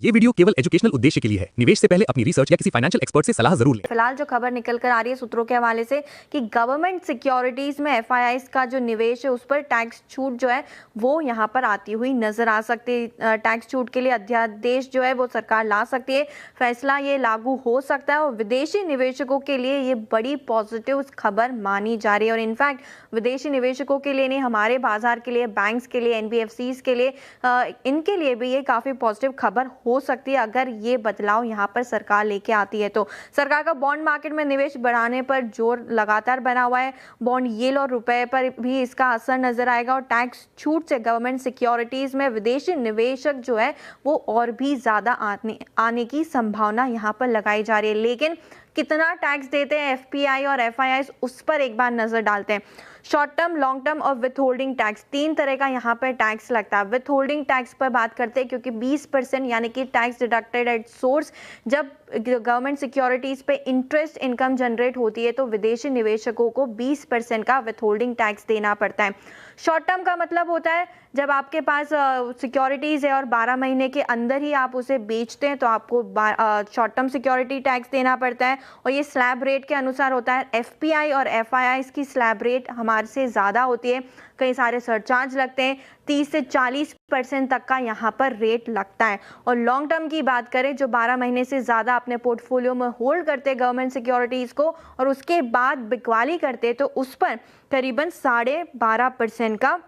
ये वीडियो केवल एजुकेशनल उद्देश्य के लिए है। निवेश से पहले अपनी रिसर्च या किसी फाइनेंशियल एक्सपर्ट से सलाह जरूर लें। फिलहाल जो खबर निकल कर आ रही है सूत्रों के हवाले से कि गवर्नमेंट सिक्योरिटीज में एफआईआईज का जो निवेश है उस पर टैक्स छूट जो है वो यहाँ पर आती हुई नजर आ सकती है। टैक्स छूट के लिए अध्यादेश जो है वो सरकार ला सकती है। फैसला ये लागू हो सकता है और विदेशी निवेशकों के लिए ये बड़ी पॉजिटिव खबर मानी जा रही है। और इनफैक्ट विदेशी निवेशकों के लिए नहीं, हमारे बाजार के लिए, बैंक्स के लिए, एनबीएफसीज के लिए, इनके लिए भी ये काफी पॉजिटिव खबर हो सकती है अगर ये बदलाव यहाँ पर सरकार लेके आती है। तो सरकार का बॉन्ड मार्केट में निवेश बढ़ाने पर जोर लगातार बना हुआ है। बॉन्ड यील्ड और रुपए पर भी इसका असर नजर आएगा और टैक्स छूट से गवर्नमेंट सिक्योरिटीज में विदेशी निवेशक जो है वो और भी ज्यादा आने की संभावना यहाँ पर लगाई जा रही है। लेकिन कितना टैक्स देते हैं एफपीआई और एफआईआई, उस पर एक बार नजर डालते हैं। शॉर्ट टर्म, लॉन्ग टर्म और विथ होल्डिंग टैक्स, तीन तरह का यहाँ पर टैक्स लगता है। विथ होल्डिंग टैक्स पर बात करते हैं क्योंकि 20% यानी कि टैक्स डिडक्टेड एट सोर्स, जब गवर्नमेंट सिक्योरिटीज पे इंटरेस्ट इनकम जनरेट होती है तो विदेशी निवेशकों को 20% का विथ होल्डिंग टैक्स देना पड़ता है। शॉर्ट टर्म का मतलब होता है जब आपके पास सिक्योरिटीज है और 12 महीने के अंदर ही आप उसे बेचते हैं तो आपको शॉर्ट टर्म सिक्योरिटी टैक्स देना पड़ता है और ये स्लैब रेट के अनुसार होता है। एफपीआई और एफआईआई की स्लैब रेट हमारे से ज़्यादा होती है, कई सारे सरचार्ज लगते हैं, 30 से 40% तक का यहाँ पर रेट लगता है। और लॉन्ग टर्म की बात करें, जो 12 महीने से ज़्यादा अपने पोर्टफोलियो में होल्ड करते हैं गवर्नमेंट सिक्योरिटीज़ को और उसके बाद बिकवाली करते तो उस पर करीबन 12.5% का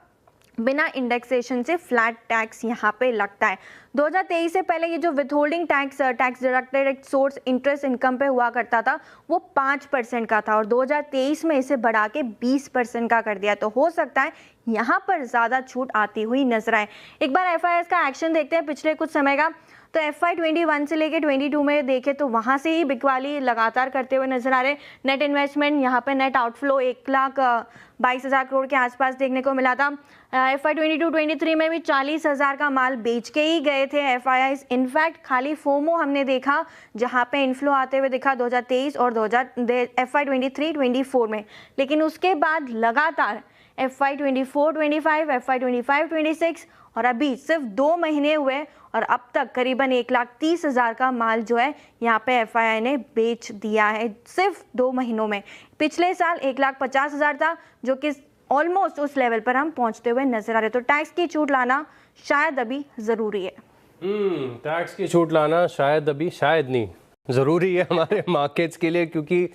बिना इंडेक्सेशन से फ्लैट टैक्स यहाँ पे लगता है। 2023 से पहले ये जो withholding tax deducted at source interest income पे हुआ करता था वो 5% का था और 2023 में इसे बढ़ा के 20% का कर दिया। तो हो सकता है यहाँ पर ज़्यादा छूट आती हुई नजर आए। एक बार एफआईआई का एक्शन देखते हैं पिछले कुछ समय का। तो FY 21 से लेके 22 में देखें तो वहाँ से ही बिकवाली लगातार करते हुए नजर आ रहे। नेट इन्वेस्टमेंट यहाँ पे नेट आउटफ्लो 1,22,000 करोड़ के आसपास देखने को मिला था। FY 22-23 में भी 40,000 का माल बेच के ही गए थे एफआईआई। इनफैक्ट खाली फोमो हमने देखा जहाँ पे इन्फ्लो आते हुए दिखा 2023 और FY 23-24 में, लेकिन उसके बाद लगातार FY 24-25, FY 25-26 और अभी सिर्फ 2 महीने हुए और अब तक करीबन 1,30,000 का माल जो है यहाँ पे एफआईआई ने बेच दिया है सिर्फ 2 महीनों में। पिछले साल 1,50,000 था जो कि ऑलमोस्ट उस लेवल पर हम पहुंचते हुए नजर आ रहे। तो टैक्स की छूट लाना शायद अभी जरूरी है। टैक्स की छूट लाना शायद नहीं ज़रूरी है हमारे मार्केट्स के लिए, क्योंकि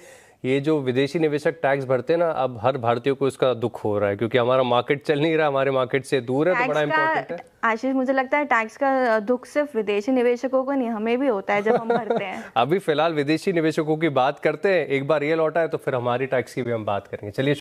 ये जो विदेशी निवेशक टैक्स भरते हैं ना, अब हर भारतीय को इसका दुख हो रहा है क्योंकि हमारा मार्केट चल नहीं रहा, हमारे मार्केट से दूर है, तो बड़ा इंपॉर्टेंट है। आशीष, मुझे लगता है टैक्स का दुख सिर्फ विदेशी निवेशकों को नहीं, हमें भी होता है जब हम भरते हैं। अभी फिलहाल विदेशी निवेशकों की बात करते हैं, एक बार ये लौटा है तो फिर हमारी टैक्स की भी हम बात करेंगे। चलिए।